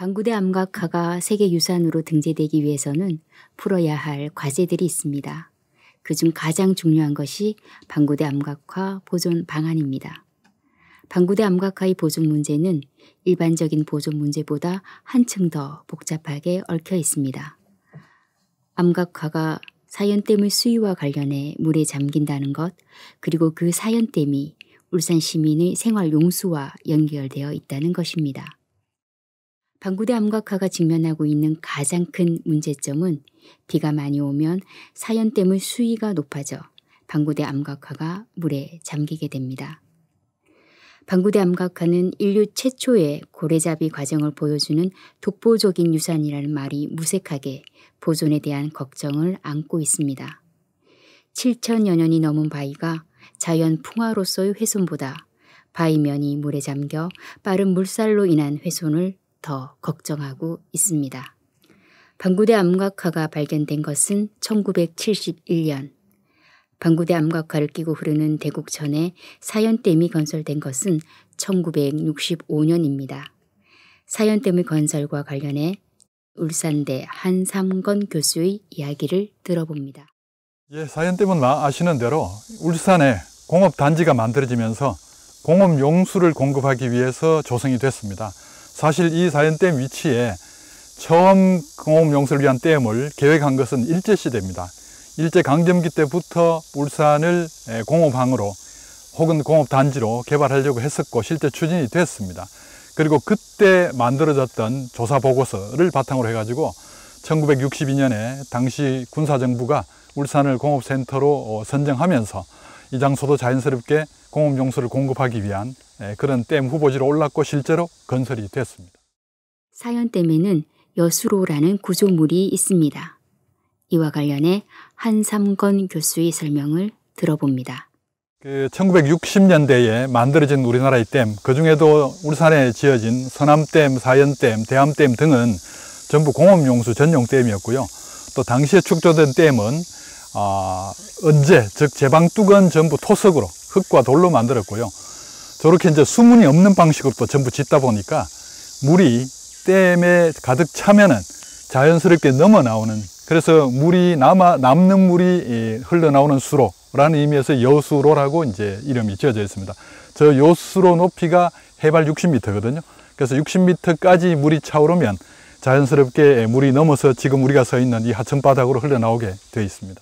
방구대 암각화가 세계유산으로 등재되기 위해서는 풀어야 할 과제들이 있습니다. 그중 가장 중요한 것이 방구대 암각화 보존 방안입니다. 방구대 암각화의 보존 문제는 일반적인 보존 문제보다 한층 더 복잡하게 얽혀 있습니다. 암각화가 사연댐의 수위와 관련해 물에 잠긴다는 것, 그리고 그 사연댐이 울산 시민의 생활 용수와 연결되어 있다는 것입니다. 방구대 암각화가 직면하고 있는 가장 큰 문제점은 비가 많이 오면 사연댐의 수위가 높아져 방구대 암각화가 물에 잠기게 됩니다. 방구대 암각화는 인류 최초의 고래잡이 과정을 보여주는 독보적인 유산이라는 말이 무색하게 보존에 대한 걱정을 안고 있습니다. 7천여 년이 넘은 바위가 자연 풍화로서의 훼손보다 바위면이 물에 잠겨 빠른 물살로 인한 훼손을 더 걱정하고 있습니다. 방구대 암각화가 발견된 것은 1971년, 방구대 암각화를 끼고 흐르는 대곡천에 사연댐이 건설된 것은 1965년입니다. 사연댐의 건설과 관련해 울산대 한삼건 교수의 이야기를 들어봅니다. 예, 사연댐은 아시는 대로 울산에 공업단지가 만들어지면서 공업용수를 공급하기 위해서 조성이 됐습니다. 사실 이 사연댐 위치에 처음 공업용수를 위한 댐을 계획한 것은 일제시대입니다. 일제강점기 때부터 울산을 공업항으로 혹은 공업단지로 개발하려고 했었고 실제 추진이 됐습니다. 그리고 그때 만들어졌던 조사보고서를 바탕으로 해가지고 1962년에 당시 군사정부가 울산을 공업센터로 선정하면서 이 장소도 자연스럽게 공업용수를 공급하기 위한 그런 댐 후보지로 올랐고 실제로 건설이 됐습니다. 사연댐에는 여수로라는 구조물이 있습니다. 이와 관련해 한삼건 교수의 설명을 들어봅니다. 1960년대에 만들어진 우리나라의 댐, 그 중에도 울산에 지어진 서남댐, 사연댐, 대암댐 등은 전부 공업용수 전용 댐이었고요. 또 당시에 축조된 댐은 언제, 즉 제방뚝은 전부 토석으로 흙과 돌로 만들었고요. 저렇게 이제 수문이 없는 방식으로 또 전부 짓다 보니까 물이 댐에 가득 차면은 자연스럽게 넘어 나오는, 그래서 물이 남는 물이 흘러나오는 수로라는 의미에서 여수로라고 이제 이름이 지어져 있습니다. 저 여수로 높이가 해발 60m거든요. 그래서 60m까지 물이 차오르면 자연스럽게 물이 넘어서 지금 우리가 서 있는 이 하천바닥으로 흘러나오게 되어 있습니다.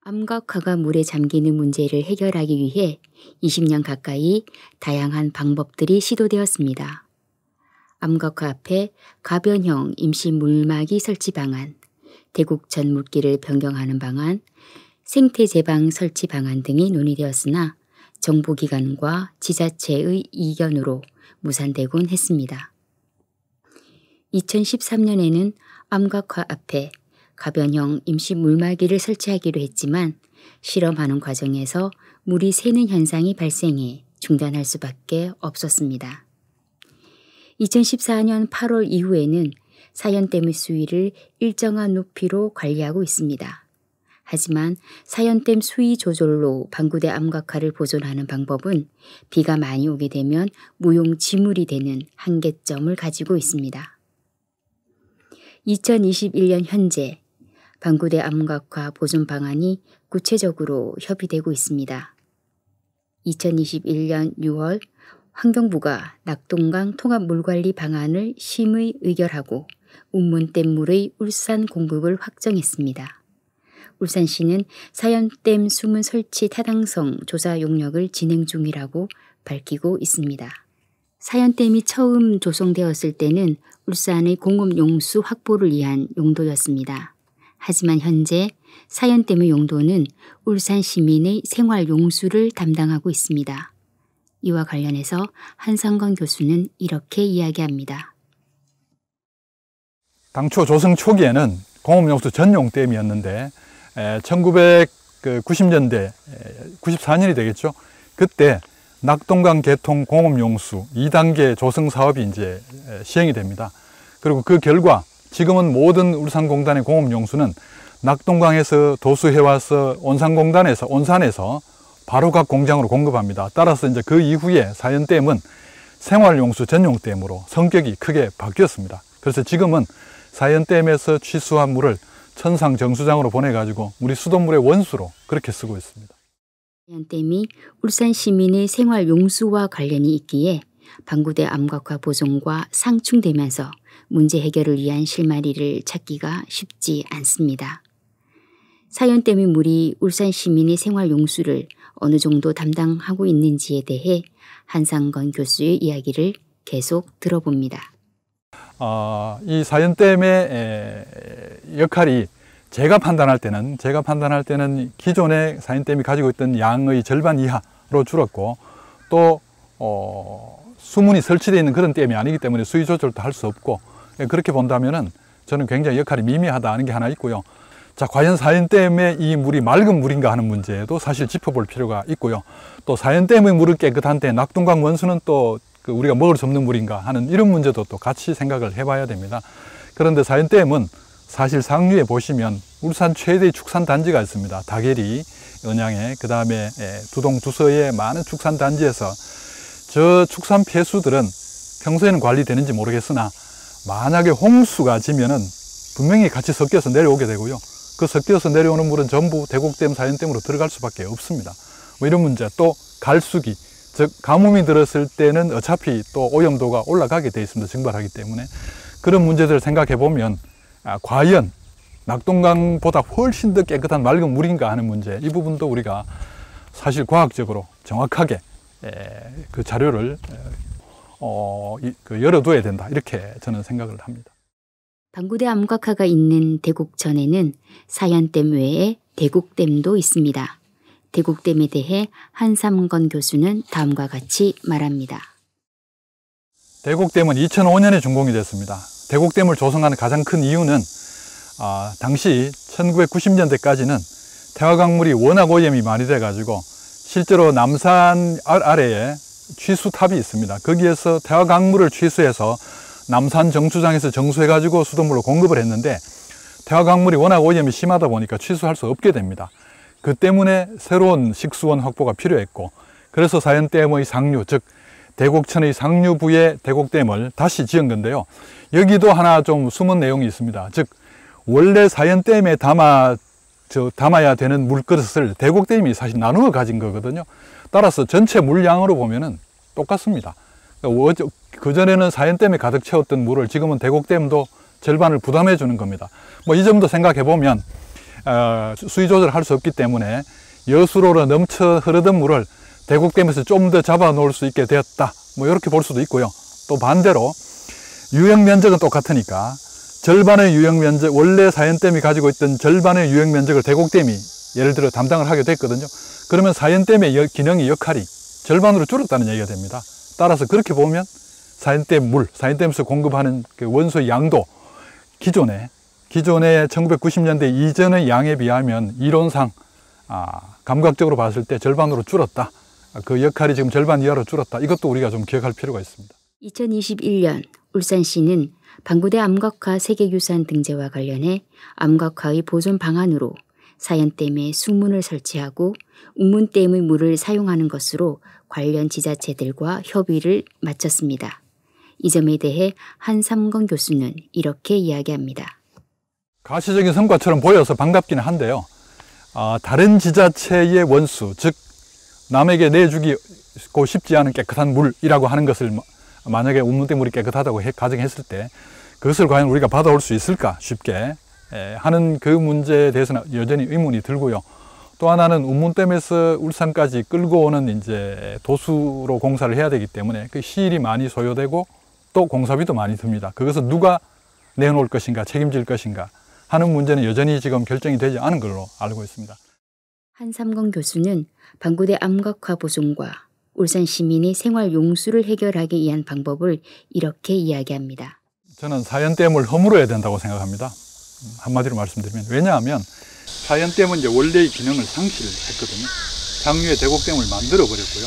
암각화가 물에 잠기는 문제를 해결하기 위해 20년 가까이 다양한 방법들이 시도되었습니다. 암각화 앞에 가변형 임시 물막이 설치 방안, 대곡천 물길을 변경하는 방안, 생태 제방 설치 방안 등이 논의되었으나 정부기관과 지자체의 이견으로 무산되곤 했습니다. 2013년에는 암각화 앞에 가변형 임시 물막이를 설치하기로 했지만 실험하는 과정에서 물이 새는 현상이 발생해 중단할 수밖에 없었습니다. 2014년 8월 이후에는 사연댐의 수위를 일정한 높이로 관리하고 있습니다. 하지만 사연댐 수위 조절로 방구대 암각화를 보존하는 방법은 비가 많이 오게 되면 무용지물이 되는 한계점을 가지고 있습니다. 2021년 현재 방구대 암각화 보존 방안이 구체적으로 협의되고 있습니다. 2021년 6월 환경부가 낙동강 통합 물관리 방안을 심의 의결하고 운문댐물의 울산 공급을 확정했습니다. 울산시는 사연댐 수문 설치 타당성 조사 용역을 진행 중이라고 밝히고 있습니다. 사연댐이 처음 조성되었을 때는 울산의 공업용수 확보를 위한 용도였습니다. 하지만 현재 사연댐의 용도는 울산 시민의 생활용수를 담당하고 있습니다. 이와 관련해서 한삼건 교수는 이렇게 이야기합니다. 당초 조성 초기에는 공업용수 전용 댐이었는데 1990년대, 94년이 되겠죠. 그때 낙동강 개통 공업용수 2단계 조성 사업이 이제 시행이 됩니다. 그리고 그 결과 지금은 모든 울산공단의 공업용수는 낙동강에서 도수해와서 온산에서 바로 각 공장으로 공급합니다. 따라서 이제 그 이후에 사연댐은 생활용수 전용댐으로 성격이 크게 바뀌었습니다. 그래서 지금은 사연댐에서 취수한 물을 천상 정수장으로 보내가지고 우리 수돗물의 원수로 그렇게 쓰고 있습니다. 사연댐이 울산 시민의 생활 용수와 관련이 있기에 방구대 암각화 보존과 상충되면서 문제 해결을 위한 실마리를 찾기가 쉽지 않습니다. 사연댐의 물이 울산 시민의 생활 용수를 어느 정도 담당하고 있는지에 대해 한상건 교수의 이야기를 계속 들어봅니다. 이 사연댐의 역할이 제가 판단할 때는 기존의 사연댐이 가지고 있던 양의 절반 이하로 줄었고, 또 수문이 설치되어 있는 그런 댐이 아니기 때문에 수위 조절도 할 수 없고, 그렇게 본다면은 저는 굉장히 역할이 미미하다는 게 하나 있고요. 자, 과연 사연댐의 이 물이 맑은 물인가 하는 문제도 사실 짚어볼 필요가 있고요. 또 사연댐의 물은 깨끗한데 낙동강 원수는 또 우리가 먹을 수 없는 물인가 하는 이런 문제도 또 같이 생각을 해봐야 됩니다. 그런데 사연댐은 사실 상류에 보시면 울산 최대의 축산단지가 있습니다. 다계리, 은양에, 그 다음에 두동, 두서의 많은 축산단지에서 저 축산 폐수들은 평소에는 관리되는지 모르겠으나 만약에 홍수가 지면은 분명히 같이 섞여서 내려오게 되고요. 그 섞여서 내려오는 물은 전부 대곡댐, 사연댐으로 들어갈 수밖에 없습니다. 뭐 이런 문제, 또 갈수기, 즉 가뭄이 들었을 때는 어차피 또 오염도가 올라가게 돼 있습니다. 증발하기 때문에. 그런 문제들을 생각해 보면 과연 낙동강보다 훨씬 더 깨끗한 맑은 물인가 하는 문제, 이 부분도 우리가 사실 과학적으로 정확하게 그 자료를 열어둬야 된다, 이렇게 저는 생각을 합니다. 방구대 암각화가 있는 대곡천에는 사연댐 외에 대곡댐도 있습니다. 대곡댐에 대해 한삼건 교수는 다음과 같이 말합니다. 대곡댐은 2005년에 준공이 됐습니다. 대곡댐을 조성하는 가장 큰 이유는 당시 1990년대까지는 태화강물이 워낙 오염이 많이 돼가지고 실제로 남산 아래에 취수탑이 있습니다. 거기에서 태화강물을 취수해서 남산 정수장에서 정수해가지고 수돗물로 공급을 했는데, 태화강물이 워낙 오염이 심하다 보니까 취수할 수 없게 됩니다. 그 때문에 새로운 식수원 확보가 필요했고, 그래서 사연댐의 상류, 즉 대곡천의 상류부에 대곡댐을 다시 지은 건데요. 여기도 하나 좀 숨은 내용이 있습니다. 즉 원래 사연댐에 담아야 되는 물그릇을 대곡댐이 사실 나누어 가진 거거든요. 따라서 전체 물량으로 보면은 똑같습니다. 그전에는 사연댐에 가득 채웠던 물을 지금은 대곡댐도 절반을 부담해 주는 겁니다. 뭐 이 점도 생각해 보면 수위 조절을 할 수 없기 때문에 여수로로 넘쳐 흐르던 물을 대곡댐에서 좀 더 잡아 놓을 수 있게 되었다, 뭐 이렇게 볼 수도 있고요. 또 반대로 유형 면적은 똑같으니까 절반의 유형 면적, 원래 사연댐이 가지고 있던 절반의 유형 면적을 대곡댐이 예를 들어 담당을 하게 됐거든요. 그러면 사연댐의 기능의 역할이 절반으로 줄었다는 얘기가 됩니다. 따라서 그렇게 보면 사연댐 물, 사연댐에서 공급하는 그 원소의 양도 기존에 1990년대 이전의 양에 비하면 이론상 감각적으로 봤을 때 절반으로 줄었다. 그 역할이 지금 절반 이하로 줄었다. 이것도 우리가 좀 기억할 필요가 있습니다. 2021년 울산시는 방구대 암각화 세계유산 등재와 관련해 암각화의 보존 방안으로 사연댐에 수문을 설치하고 운문댐의 물을 사용하는 것으로 관련 지자체들과 협의를 마쳤습니다. 이 점에 대해 한삼건 교수는 이렇게 이야기합니다. 가시적인 성과처럼 보여서 반갑기는 한데요. 다른 지자체의 원수, 즉 남에게 내주고 싶지 않은 깨끗한 물이라고 하는 것을 만약에 운문댐 물이 깨끗하다고 가정했을 때 그것을 과연 우리가 받아올 수 있을까 쉽게 하는 그 문제에 대해서는 여전히 의문이 들고요. 또 하나는 운문댐에서 울산까지 끌고 오는 이제 도수로 공사를 해야 되기 때문에 그 시일이 많이 소요되고 또 공사비도 많이 듭니다. 그것은 누가 내놓을 것인가, 책임질 것인가 하는 문제는 여전히 지금 결정이 되지 않은 걸로 알고 있습니다. 한삼건 교수는 방구대 암각화 보존과 울산 시민의 생활 용수를 해결하기 위한 방법을 이렇게 이야기합니다. 저는 사연댐을 허물어야 된다고 생각합니다. 한마디로 말씀드리면, 왜냐하면 사연댐은 이제 원래의 기능을 상실했거든요. 상류에 대곡댐을 만들어 버렸고요.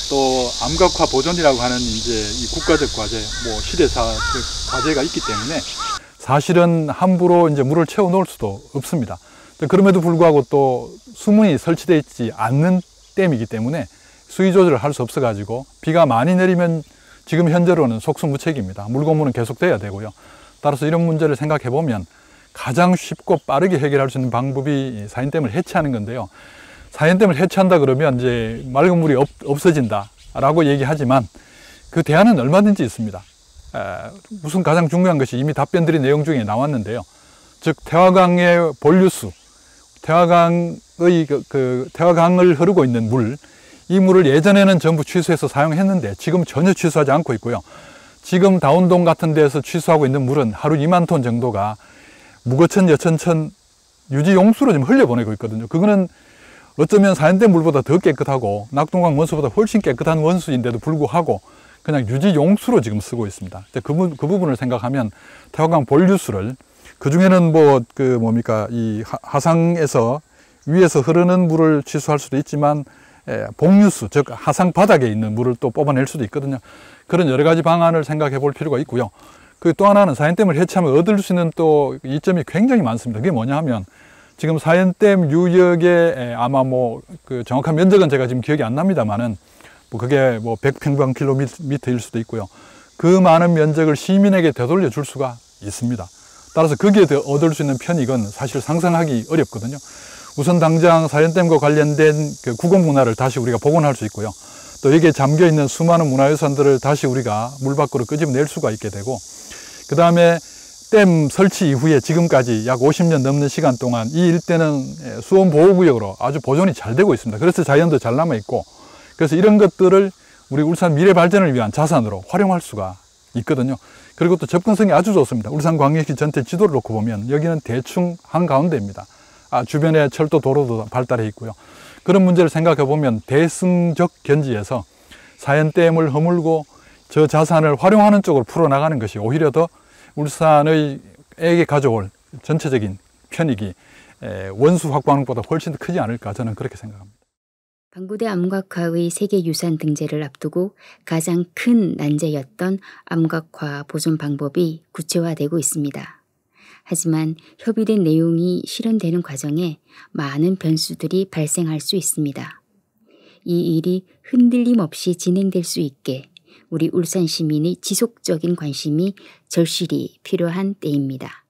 또 암각화 보존이라고 하는 이제 이 국가적 과제, 뭐 시대사적 과제가 있기 때문에 사실은 함부로 이제 물을 채워 놓을 수도 없습니다. 그럼에도 불구하고 또 수문이 설치되어 있지 않는 댐이기 때문에 수위 조절을 할 수 없어 가지고 비가 많이 내리면 지금 현재로는 속수무책입니다. 물고문은 계속돼야 되고요. 따라서 이런 문제를 생각해 보면 가장 쉽고 빠르게 해결할 수 있는 방법이 사인댐을 해체하는 건데요. 사인댐을 해체한다 그러면 이제 맑은 물이 없어진다라고 얘기하지만 그 대안은 얼마든지 있습니다. 우선 가장 중요한 것이 이미 답변드린 내용 중에 나왔는데요. 즉 태화강의 본류수, 태화강을 흐르고 있는 물, 이 물을 예전에는 전부 취수해서 사용했는데 지금 전혀 취수하지 않고 있고요. 지금 다운동 같은 데서 취수하고 있는 물은 하루 2만 톤 정도가 무거천, 여천천 유지 용수로 지금 흘려보내고 있거든요. 그거는 어쩌면 사인댐 물보다 더 깨끗하고 낙동강 원수보다 훨씬 깨끗한 원수인데도 불구하고 그냥 유지 용수로 지금 쓰고 있습니다. 그 부분을 생각하면 태화강 본류수를, 그 중에는 이 하상에서 위에서 흐르는 물을 취수할 수도 있지만 복류수, 즉 하상 바닥에 있는 물을 또 뽑아낼 수도 있거든요. 그런 여러 가지 방안을 생각해 볼 필요가 있고요. 그 또 하나는 사인댐을 해체하면 얻을 수 있는 또 이점이 굉장히 많습니다. 그게 뭐냐 하면 지금 사인댐 유역에 아마 정확한 면적은 제가 지금 기억이 안 납니다만은 그게 100평방킬로미터일 수도 있고요. 그 많은 면적을 시민에게 되돌려 줄 수가 있습니다. 따라서 거기에 얻을 수 있는 편익은 사실 상상하기 어렵거든요. 우선 당장 사인댐과 관련된 그 국어 문화를 다시 우리가 복원할 수 있고요. 또 여기에 잠겨 있는 수많은 문화유산들을 다시 우리가 물 밖으로 끄집어낼 수가 있게 되고, 그 다음에 댐 설치 이후에 지금까지 약 50년 넘는 시간 동안 이 일대는 수원보호구역으로 아주 보존이 잘 되고 있습니다. 그래서 자연도 잘 남아있고, 그래서 이런 것들을 우리 울산 미래 발전을 위한 자산으로 활용할 수가 있거든요. 그리고 또 접근성이 아주 좋습니다. 울산광역시 전체 지도를 놓고 보면 여기는 대충 한가운데입니다. 주변에 철도 도로도 발달해 있고요. 그런 문제를 생각해 보면 대승적 견지에서 사인댐을 허물고 저 자산을 활용하는 쪽으로 풀어나가는 것이 오히려 더 울산에게 가져올 전체적인 편익이 원수 확보하는 것보다 훨씬 더 크지 않을까, 저는 그렇게 생각합니다. 방구대 암각화의 세계유산 등재를 앞두고 가장 큰 난제였던 암각화 보존 방법이 구체화되고 있습니다. 하지만 협의된 내용이 실현되는 과정에 많은 변수들이 발생할 수 있습니다. 이 일이 흔들림 없이 진행될 수 있게 우리 울산 시민의 지속적인 관심이 절실히 필요한 때입니다.